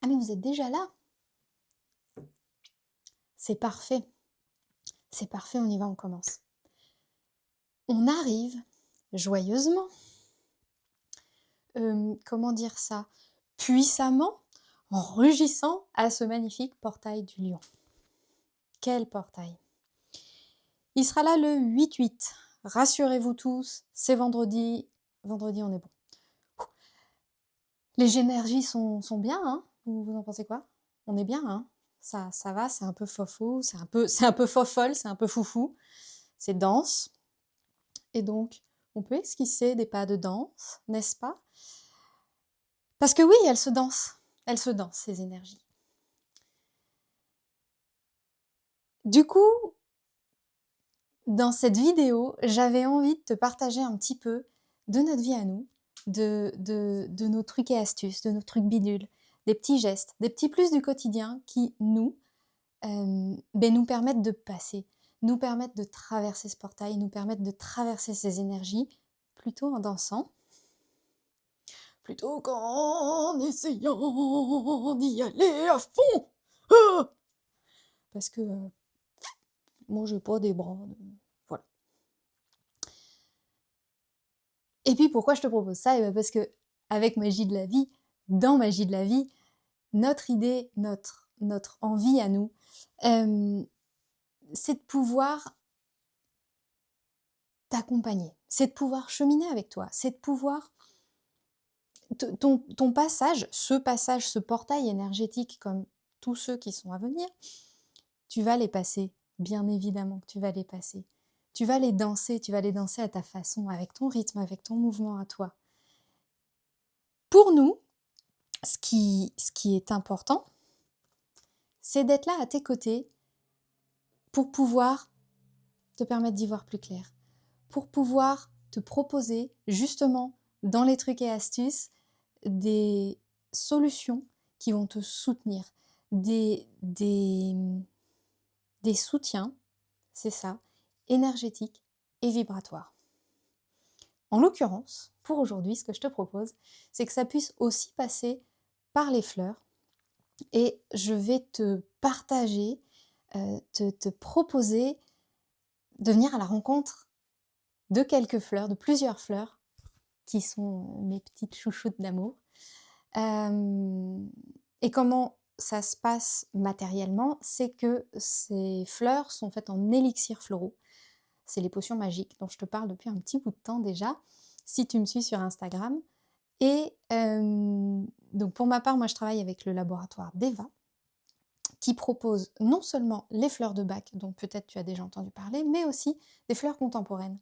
Ah mais vous êtes déjà là? C'est parfait, on y va, on commence. On arrive joyeusement, comment dire ça? Puissamment, en rugissant à ce magnifique portail du lion. Quel portail! Il sera là le 8-8. Rassurez-vous tous, c'est vendredi. Vendredi, on est bon. Les énergies sont bien, hein? Vous en pensez quoi? On est bien, hein? Ça va, c'est un peu fofo, c'est un peu fofolle, c'est un peu foufou. C'est dense. Et donc, on peut esquisser des pas de danse, n'est-ce pas? Parce que oui, elles se dansent. Elles se dansent, ces énergies. Du coup, dans cette vidéo, j'avais envie de te partager un petit peu de notre vie à nous, de nos trucs et astuces, de nos trucs bidules, des petits gestes, des petits plus du quotidien qui, nous, nous permettent de passer, nous permettent de traverser ce portail, nous permettent de traverser ces énergies, plutôt en dansant, plutôt qu'en essayant d'y aller à fond. Ah, parce que moi, j'ai pas des bras. Voilà. Et puis, pourquoi je te propose ça? Parce que avec Magie de la vie, dans Magie de la vie, notre idée, notre envie à nous, c'est de pouvoir t'accompagner, c'est de pouvoir cheminer avec toi, c'est de pouvoir ton passage, ce portail énergétique comme tous ceux qui sont à venir, tu vas les passer, bien évidemment que tu vas les passer. Tu vas les danser à ta façon, avec ton rythme, avec ton mouvement à toi. Pour nous, ce qui est important, c'est d'être là à tes côtés pour pouvoir te permettre d'y voir plus clair, pour pouvoir te proposer justement dans les trucs et astuces des solutions qui vont te soutenir, des soutiens, c'est ça, énergétiques et vibratoires. En l'occurrence, pour aujourd'hui, ce que je te propose, c'est que ça puisse aussi passer par les fleurs et je vais te partager, te proposer de venir à la rencontre de quelques fleurs, de plusieurs fleurs qui sont mes petites chouchoutes d'amour. Et comment ça se passe matériellement, c'est que ces fleurs sont faites en élixirs floraux. C'est les potions magiques dont je te parle depuis un petit bout de temps déjà, si tu me suis sur Instagram. Et donc pour ma part, moi je travaille avec le laboratoire d'Eva, qui propose non seulement les fleurs de Bach, dont peut-être tu as déjà entendu parler, mais aussi des fleurs contemporaines,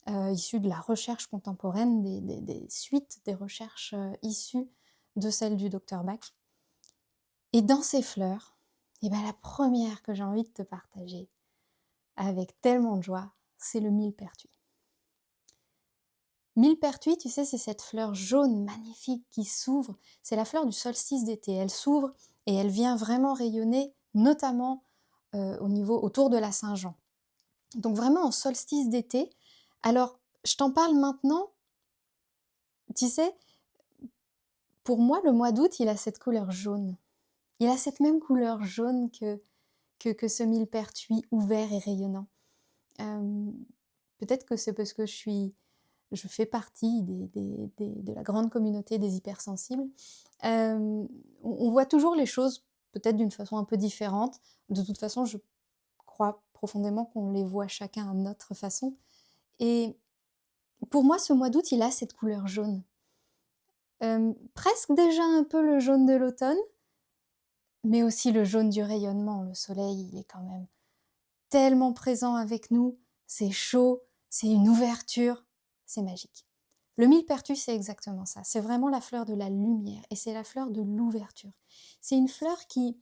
issues de la recherche contemporaine, des suites des recherches issues de celles du docteur Bach. Et dans ces fleurs, la première que j'ai envie de te partager, avec tellement de joie, c'est le millepertuis. Millepertuis, tu sais, c'est cette fleur jaune magnifique qui s'ouvre. C'est la fleur du solstice d'été. Elle s'ouvre et elle vient vraiment rayonner, notamment autour de la Saint-Jean. Donc vraiment en solstice d'été. Alors, je t'en parle maintenant. Tu sais, pour moi, le mois d'août, il a cette couleur jaune. Il a cette même couleur jaune que ce millepertuis ouvert et rayonnant. Peut-être que c'est parce que je fais partie de la grande communauté des hypersensibles. On voit toujours les choses peut-être d'une façon un peu différente. De toute façon, je crois profondément qu'on les voit chacun à notre façon. Et pour moi, ce mois d'août, il a cette couleur jaune. Presque déjà un peu le jaune de l'automne, mais aussi le jaune du rayonnement. Le soleil, il est quand même tellement présent avec nous. C'est chaud, c'est une ouverture, c'est magique. Le millepertuis, c'est exactement ça. C'est vraiment la fleur de la lumière et c'est la fleur de l'ouverture. C'est une fleur qui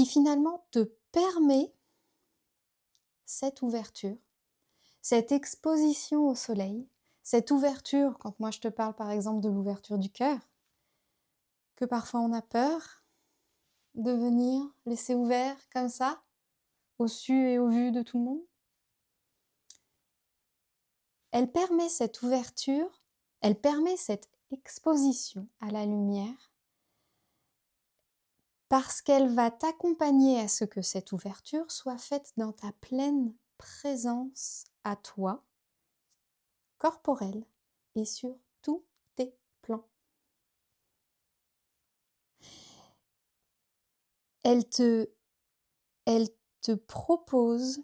finalement te permet cette ouverture, cette exposition au soleil, cette ouverture, quand moi je te parle par exemple de l'ouverture du cœur, que parfois on a peur de venir laisser ouvert comme ça, au su et au vu de tout le monde. Elle permet cette ouverture, elle permet cette exposition à la lumière parce qu'elle va t'accompagner à ce que cette ouverture soit faite dans ta pleine présence à toi, corporelle et sur tous tes plans. Elle te propose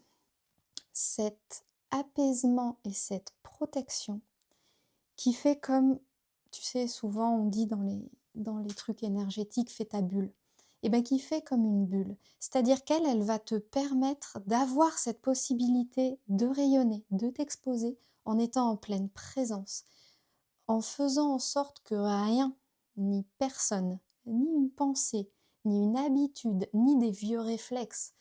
cet apaisement et cette protection qui fait comme, tu sais, souvent on dit dans les trucs énergétiques, fais ta bulle. Et bien qui fait comme une bulle. C'est-à-dire qu'elle va te permettre d'avoir cette possibilité de rayonner, de t'exposer en étant en pleine présence, en faisant en sorte que rien, ni personne, ni une pensée, ni une habitude, ni des vieux réflexes,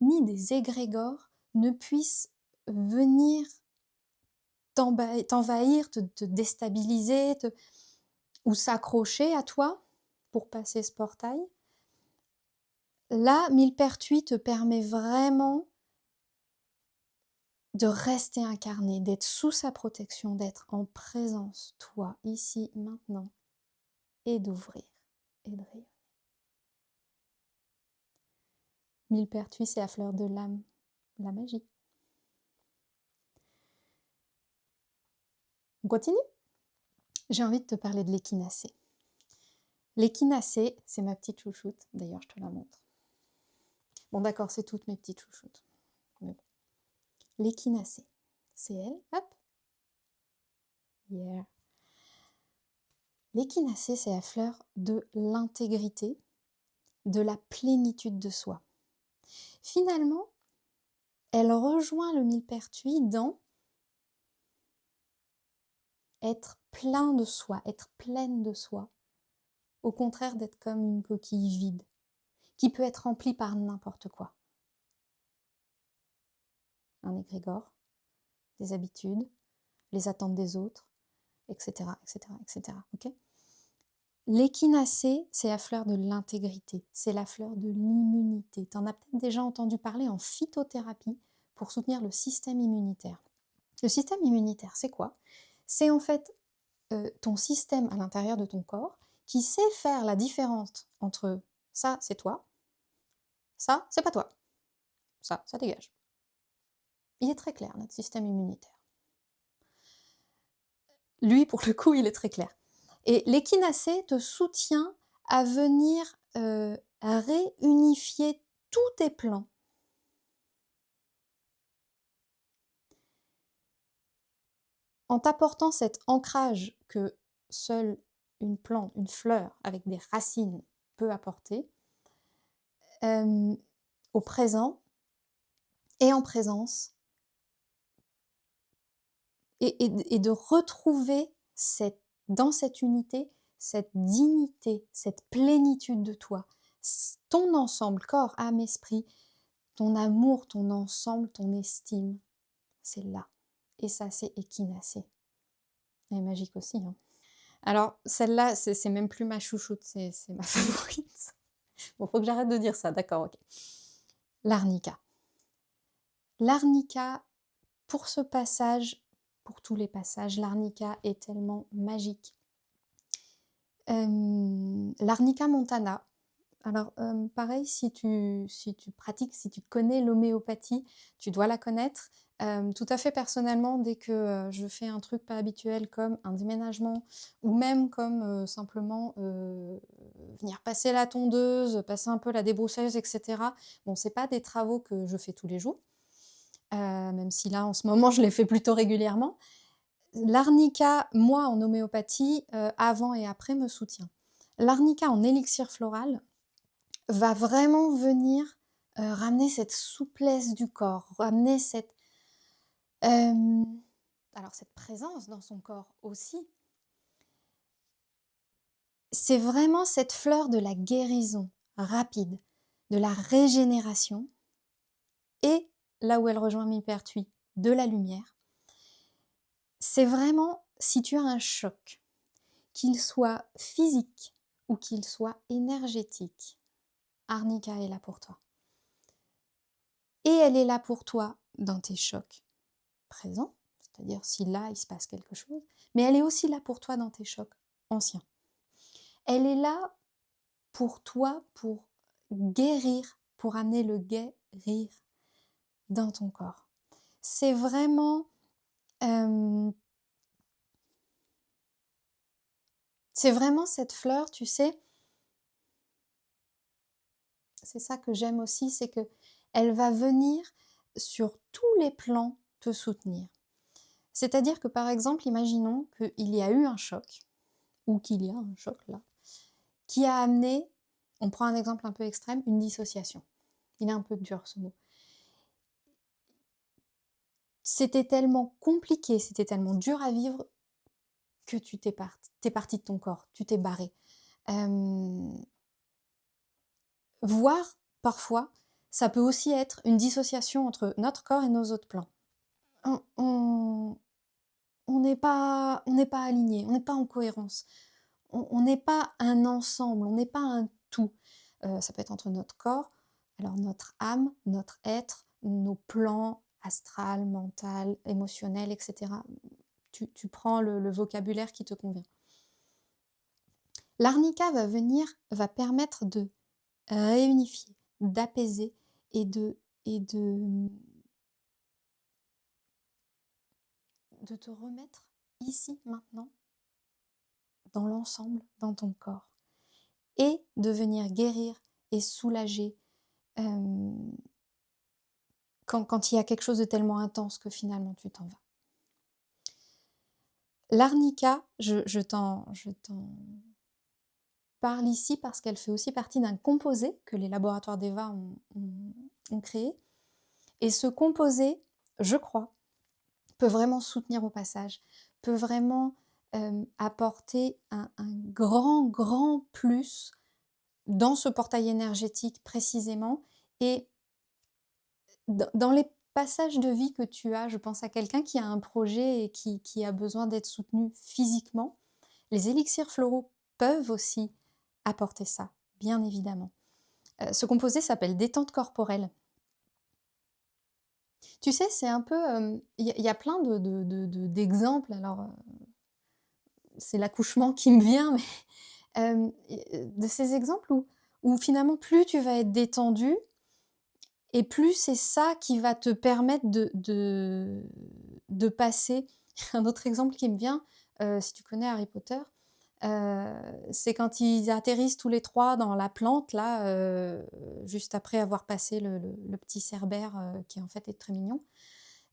ni des égrégores ne puissent venir t'envahir, te déstabiliser, ou s'accrocher à toi pour passer ce portail. Là, Millepertuis te permet vraiment de rester incarné, d'être sous sa protection, d'être en présence, toi, ici, maintenant, et d'ouvrir et de rayonner. Millepertuis, c'est la fleur de l'âme, la magie. On continue? J'ai envie de te parler de l'échinacée. L'échinacée, c'est ma petite chouchoute. D'ailleurs, je te la montre. Bon, d'accord, c'est toutes mes petites chouchoutes. Mais bon. L'échinacée, c'est elle. Hop. Yeah. L'échinacée, c'est la fleur de l'intégrité, de la plénitude de soi. Finalement, elle rejoint le millepertuis dans être plein de soi, être pleine de soi, au contraire d'être comme une coquille vide, qui peut être remplie par n'importe quoi. Un égrégore, des habitudes, les attentes des autres, etc., etc., etc. Okay. L'échinacée, c'est la fleur de l'intégrité, c'est la fleur de l'immunité. Tu en as peut-être déjà entendu parler en phytothérapie pour soutenir le système immunitaire. Le système immunitaire, c'est quoi? C'est en fait ton système à l'intérieur de ton corps qui sait faire la différence entre ça, c'est toi, ça, c'est pas toi, ça dégage. Il est très clair, notre système immunitaire. Lui, pour le coup, il est très clair. Et l'échinacée te soutient à venir à réunifier tous tes plans. En t'apportant cet ancrage que seule une plante, une fleur avec des racines peut apporter, au présent et en présence, et de retrouver dans cette unité, cette dignité, cette plénitude de toi, ton ensemble, corps, âme, esprit, ton amour, ton ensemble, ton estime, c'est là. Et ça, c'est échinacée. Elle est magique aussi. Hein. Alors, celle-là, c'est même plus ma chouchoute, c'est ma favorite. Bon, faut que j'arrête de dire ça, d'accord, ok. L'arnica. L'arnica, pour ce passage, pour tous les passages, l'arnica est tellement magique. L'arnica montana, alors pareil, si tu pratiques, si tu connais l'homéopathie, tu dois la connaître. Tout à fait personnellement, dès que je fais un truc pas habituel comme un déménagement ou même comme simplement venir passer la tondeuse, passer un peu la débroussailleuse, etc. Bon, c'est pas des travaux que je fais tous les jours, même si là en ce moment je les fais plutôt régulièrement. L'arnica, moi en homéopathie, avant et après me soutient. L'arnica en élixir floral va vraiment venir ramener cette souplesse du corps, ramener cette présence dans son corps aussi. C'est vraiment cette fleur de la guérison rapide, de la régénération, et là où elle rejoint Millepertuis, de la lumière. C'est vraiment, si tu as un choc, qu'il soit physique ou qu'il soit énergétique, Arnica est là pour toi. Et elle est là pour toi dans tes chocs présents, c'est-à-dire si là il se passe quelque chose, mais elle est aussi là pour toi dans tes chocs anciens. Elle est là pour toi pour guérir, pour amener le guérir dans ton corps. C'est vraiment, hem, c'est vraiment cette fleur, tu sais, c'est ça que j'aime aussi, c'est que elle va venir sur tous les plans te soutenir. C'est-à-dire que, par exemple, imaginons qu'il y a eu un choc, ou qu'il y a un choc là, qui a amené, on prend un exemple un peu extrême, une dissociation. Il est un peu dur ce mot. C'était tellement compliqué, c'était tellement dur à vivre que tu t'es parti de ton corps, tu t'es barré. Hem, Voire, parfois, ça peut aussi être une dissociation entre notre corps et nos autres plans. On on on n'est pas alignés, on n'est pas en cohérence. On n'est pas un ensemble, on n'est pas un tout. Ça peut être entre notre corps, alors notre âme, notre être, nos plans astral, mental, émotionnel, et cetera. Tu prends le vocabulaire qui te convient. L'arnica va permettre de réunifier, d'apaiser et de te remettre ici, maintenant, dans l'ensemble, dans ton corps. Et de venir guérir et soulager quand il y a quelque chose de tellement intense que finalement tu t'en vas. L'arnica, je t'en parle ici parce qu'elle fait aussi partie d'un composé que les laboratoires d'Eva ont créé. Et ce composé, je crois, peut vraiment soutenir au passage, peut vraiment apporter un grand, grand plus dans ce portail énergétique précisément. Et dans les passages de vie que tu as, je pense à quelqu'un qui a un projet et qui a besoin d'être soutenu physiquement. Les élixirs floraux peuvent aussi apporter ça, bien évidemment. Ce composé s'appelle détente corporelle. Tu sais, c'est un peu, il y a plein d'exemples. Alors, c'est l'accouchement qui me vient, mais de ces exemples où finalement plus tu vas être détendu et plus c'est ça qui va te permettre de passer. Un autre exemple qui me vient, si tu connais Harry Potter, c'est quand ils atterrissent tous les 3 dans la plante là, juste après avoir passé le petit cerbère, qui en fait est très mignon.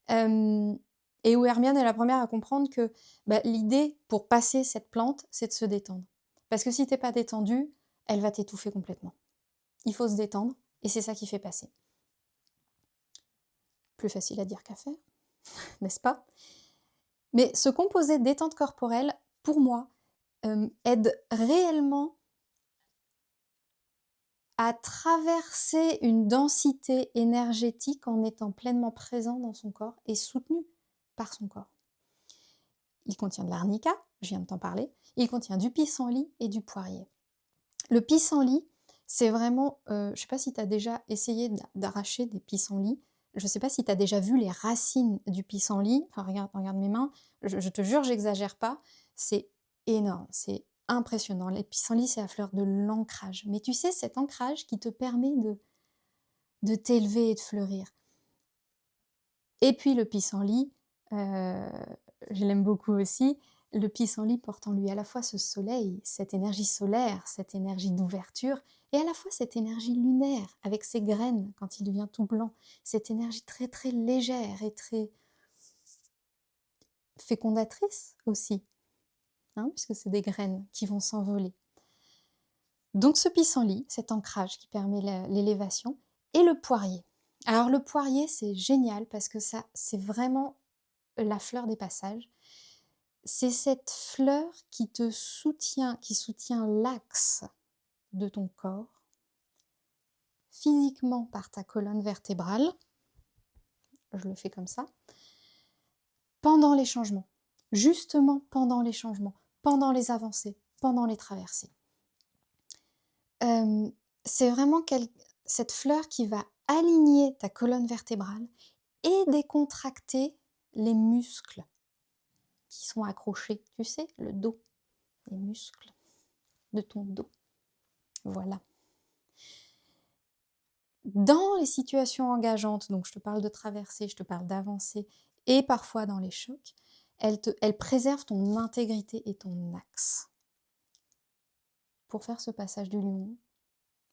Hem Et où Hermione est la première à comprendre que, bah, l'idée pour passer cette plante, c'est de se détendre. Parce que si tu es pas détendu, elle va t'étouffer complètement. Il faut se détendre et c'est ça qui fait passer. Plus facile à dire qu'à faire, n'est-ce pas? Mais ce composé détente corporelle, pour moi, aide réellement à traverser une densité énergétique en étant pleinement présent dans son corps et soutenu par son corps. Il contient de l'arnica, je viens de t'en parler, il contient du pissenlit et du poirier. Le pissenlit, c'est vraiment, je ne sais pas si tu as déjà essayé d'arracher des pissenlits, je ne sais pas si tu as déjà vu les racines du pissenlit, enfin regarde mes mains, je te jure, j'exagère pas, c'est énorme, c'est impressionnant. Les pissenlits, c'est la fleur de l'ancrage. Mais tu sais, cet ancrage qui te permet de t'élever et de fleurir. Et puis le pissenlit, je l'aime beaucoup aussi. Le pissenlit porte en lui à la fois ce soleil, cette énergie solaire, cette énergie d'ouverture, et à la fois cette énergie lunaire, avec ses graines quand il devient tout blanc, cette énergie très très légère et très fécondatrice aussi, hein, puisque c'est des graines qui vont s'envoler. Donc ce pissenlit, cet ancrage qui permet l'élévation, et le poirier. Alors le poirier, c'est génial parce que ça, c'est vraiment la fleur des passages. C'est cette fleur qui te soutient, qui soutient l'axe de ton corps, physiquement par ta colonne vertébrale, je le fais comme ça, pendant les changements, justement pendant les changements, pendant les avancées, pendant les traversées. C'est vraiment cette fleur qui va aligner ta colonne vertébrale et décontracter les muscles qui sont accrochés, tu sais, le dos, les muscles de ton dos. Voilà. Dans les situations engageantes, donc je te parle de traverser, je te parle d'avancer et parfois dans les chocs, elle préserve ton intégrité et ton axe. Pour faire ce passage du lion,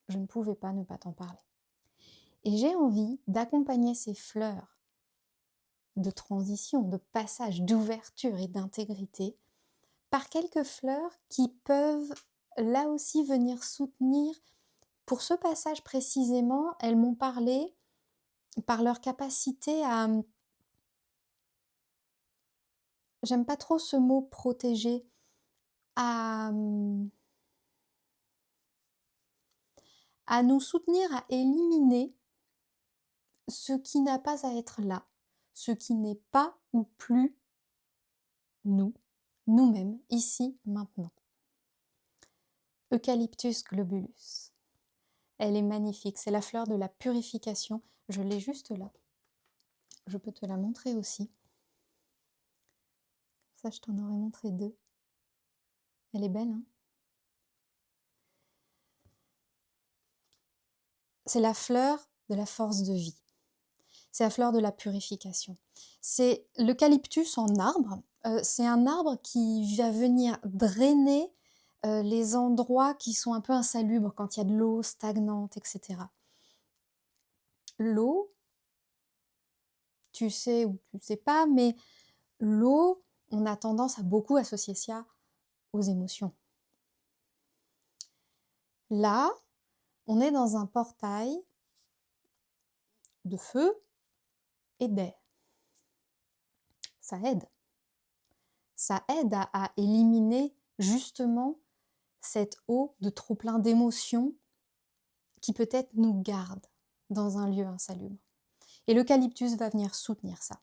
je ne pouvais pas ne pas t'en parler. Et j'ai envie d'accompagner ces fleurs de transition, de passage, d'ouverture et d'intégrité par quelques fleurs qui peuvent là aussi venir soutenir. Pour ce passage précisément, elles m'ont parlé par leur capacité à, j'aime pas trop ce mot protéger, à, à nous soutenir à éliminer ce qui n'a pas à être là, ce qui n'est pas ou plus nous, nous-mêmes, ici, maintenant. Eucalyptus globulus. Elle est magnifique, c'est la fleur de la purification. Je l'ai juste là. Je peux te la montrer aussi. Ça, je t'en aurais montré deux. Elle est belle, hein? C'est la fleur de la force de vie. C'est la fleur de la purification. C'est l'eucalyptus en arbre. C'est un arbre qui va venir drainer les endroits qui sont un peu insalubres, quand il y a de l'eau stagnante, etc. L'eau, tu sais ou tu ne sais pas, mais l'eau, on a tendance à beaucoup associer ça aux émotions. Là, on est dans un portail de feu et d'air. Ça aide. Ça aide à éliminer justement cette eau de trop plein d'émotions qui peut-être nous garde dans un lieu insalubre. Et l'eucalyptus va venir soutenir ça.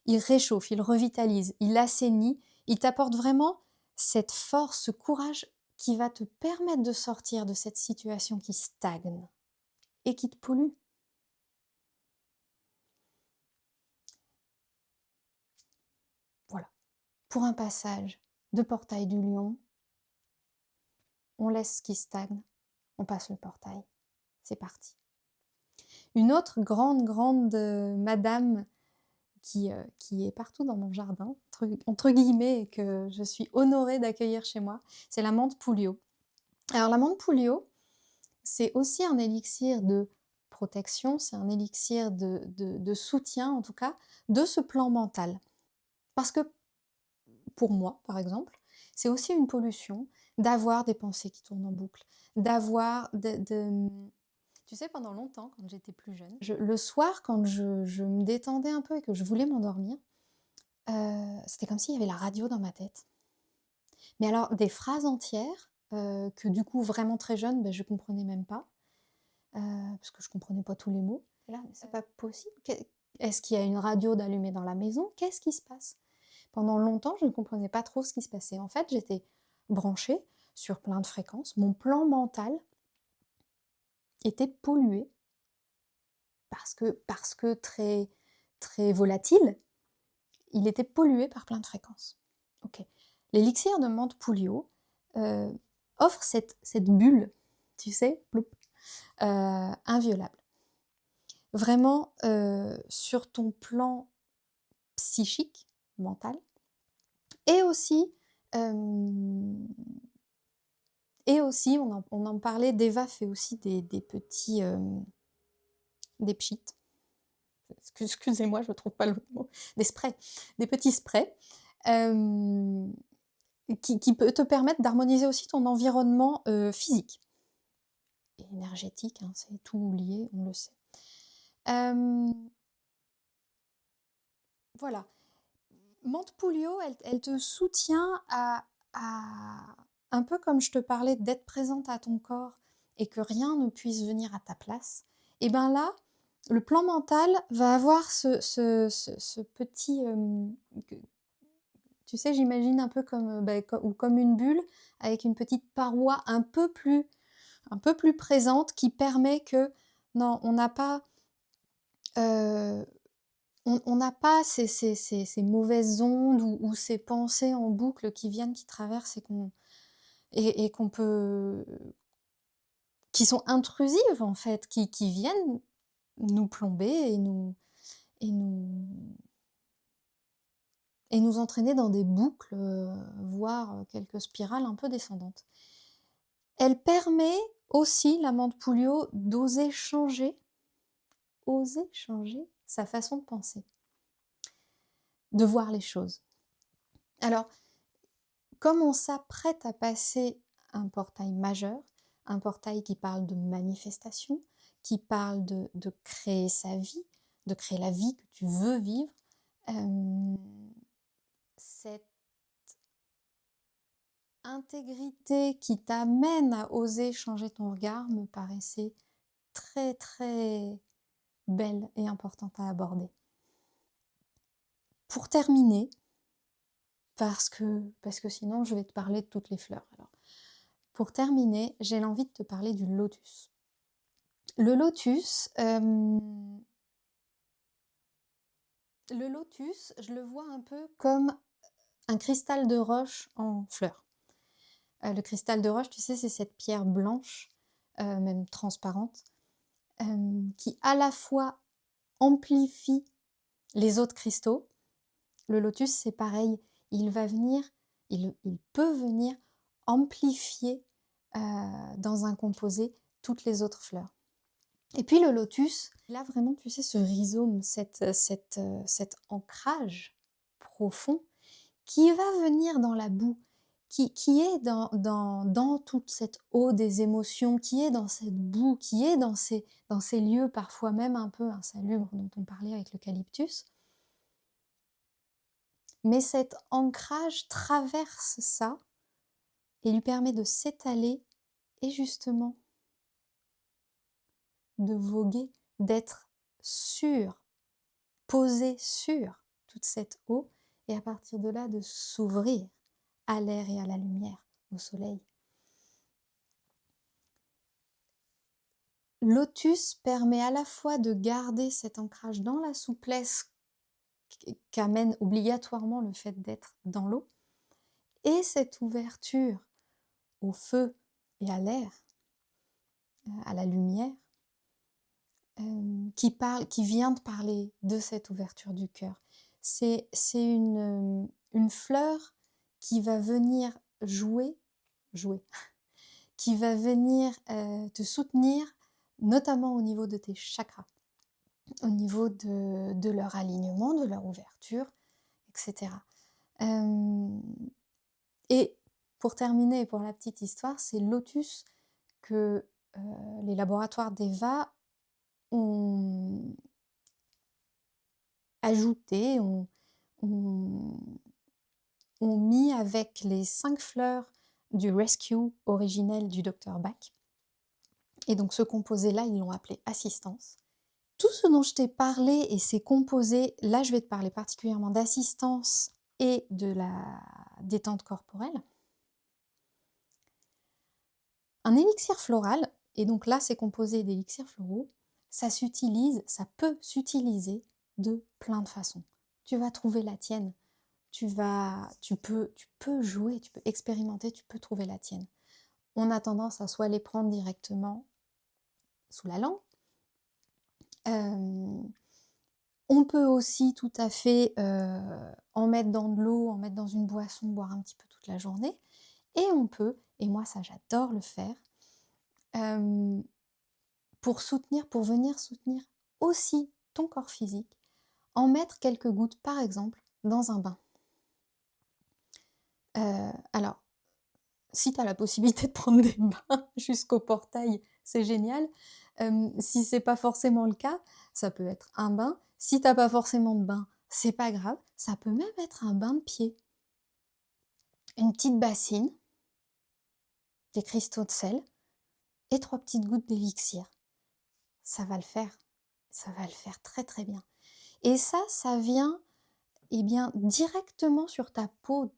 Il réchauffe, il revitalise, il assainit, il t'apporte vraiment cette force, ce courage qui va te permettre de sortir de cette situation qui stagne et qui te pollue. Voilà. Pour un passage de portail du lion, on laisse ce qui stagne, on passe le portail. C'est parti. Une autre grande madame qui est partout dans mon jardin, entre guillemets, et que je suis honorée d'accueillir chez moi, c'est la menthe Pouliot. Alors la menthe Pouliot, c'est aussi un élixir de protection, c'est un élixir de soutien, en tout cas, de ce plan mental. Parce que, pour moi, par exemple, c'est aussi une pollution d'avoir des pensées qui tournent en boucle, d'avoir Tu sais, pendant longtemps, quand j'étais plus jeune, le soir, quand je me détendais un peu et que je voulais m'endormir, c'était comme s'il y avait la radio dans ma tête. Mais alors, des phrases entières, que du coup, vraiment très jeune, je ne comprenais même pas, parce que je ne comprenais pas tous les mots. Et là, mais c'est pas possible. Est-ce qu'il y a une radio d'allumée dans la maison? Qu'est-ce qui se passe? Pendant longtemps, je ne comprenais pas trop ce qui se passait. En fait, j'étais branchée sur plein de fréquences. Mon plan mental était pollué parce que très, très volatile, il était pollué par plein de fréquences. Ok. L'élixir de menthe Pouliot offre cette bulle, tu sais, ploup, inviolable. Vraiment, sur ton plan psychique, mental, et aussi, on en parlait, Deva fait aussi des petits, des pchites. Excusez-moi, je ne trouve pas l'autre mot. Des sprays, des petits sprays qui peut te permettre d'harmoniser aussi ton environnement physique et énergétique, hein, c'est tout lié, on le sait. Voilà. Menthe Pouliot, elle te soutient à un peu comme je te parlais d'être présente à ton corps et que rien ne puisse venir à ta place. Et bien là, le plan mental va avoir ce petit... tu sais, j'imagine un peu comme une bulle avec une petite paroi un peu plus présente qui permet que, non, on n'a pas... on n'a pas ces mauvaises ondes ou ces pensées en boucle qui viennent, qui traversent et qu'on peut qui sont intrusives en fait, qui viennent nous plomber et nous et nous entraîner dans des boucles, voire, quelques spirales un peu descendantes. Elle permet aussi, la menthe Pouliot, oser changer sa façon de penser, de voir les choses. Alors, comme on s'apprête à passer un portail majeur, un portail qui parle de manifestation, qui parle de créer sa vie, de créer la vie que tu veux vivre, hem, cette intégrité qui t'amène à oser changer ton regard me paraissait très, très belle et importante à aborder. Pour terminer, parce que sinon je vais te parler de toutes les fleurs. Alors, pour terminer, j'ai l'envie de te parler du lotus. Le lotus, je le vois un peu comme un cristal de roche en fleurs. Le cristal de roche, tu sais, c'est cette pierre blanche, même transparente, qui à la fois amplifie les autres cristaux. Le lotus, c'est pareil, il peut venir amplifier dans un composé toutes les autres fleurs. Et puis le lotus, il a vraiment, tu sais, ce rhizome, cet ancrage profond qui va venir dans la boue, qui est dans toute cette eau des émotions, qui est dans cette boue, qui est dans ces lieux parfois même un peu insalubres dont on parlait avec l'eucalyptus. Mais cet ancrage traverse ça et lui permet de s'étaler et justement de voguer, d'être posé sur toute cette eau et à partir de là de s'ouvrir à l'air et à la lumière, au soleil. Lotus permet à la fois de garder cet ancrage dans la souplesse qu'amène obligatoirement le fait d'être dans l'eau et cette ouverture au feu et à l'air, à la lumière, qui vient de parler de cette ouverture du cœur. C'est une fleur qui va venir jouer, qui va venir te soutenir, notamment au niveau de tes chakras, au niveau de leur alignement, de leur ouverture, etc. Et pour terminer, pour la petite histoire, c'est lotus que les laboratoires d'Eva ont ajouté, ont mis avec les 5 fleurs du Rescue originel du Dr Bach. Et donc ce composé-là, ils l'ont appelé assistance. Tout ce dont je t'ai parlé et ces composés, là je vais te parler particulièrement d'assistance et de la détente corporelle. Un élixir floral, et donc là c'est composé d'élixirs floraux, ça peut s'utiliser de plein de façons. Tu vas trouver la tienne, tu peux jouer, tu peux expérimenter, tu peux trouver la tienne. On a tendance à soit les prendre directement sous la langue, on peut aussi tout à fait en mettre dans de l'eau, en mettre dans une boisson, boire un petit peu toute la journée. Et on peut, et moi ça j'adore le faire, pour venir soutenir aussi ton corps physique, en mettre quelques gouttes par exemple dans un bain. Alors, si tu as la possibilité de prendre des bains jusqu'au portail, c'est génial. Si c'est pas forcément le cas, ça peut être un bain. Si t'as pas forcément de bain, c'est pas grave. Ça peut même être un bain de pied. Une petite bassine, des cristaux de sel et 3 petites gouttes d'élixir. Ça va le faire. Ça va le faire très très bien. Et ça vient directement sur ta peau,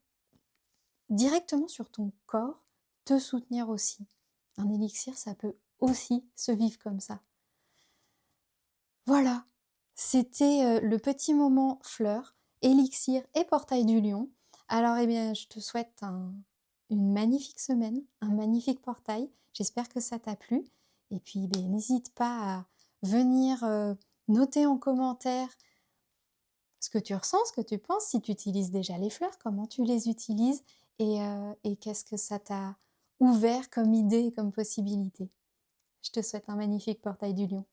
directement sur ton corps, te soutenir aussi. Un élixir, ça peut aussi se vivre comme ça. Voilà, c'était le petit moment fleur, élixir et portail du lion. Alors je te souhaite une magnifique semaine, un magnifique portail. J'espère que ça t'a plu. Et puis, beh, n'hésite pas à venir, noter en commentaire ce que tu ressens, ce que tu penses, si tu utilises déjà les fleurs, comment tu les utilises et qu'est-ce que ça t'a ouvert comme idée et comme possibilité. Je te souhaite un magnifique portail du lion.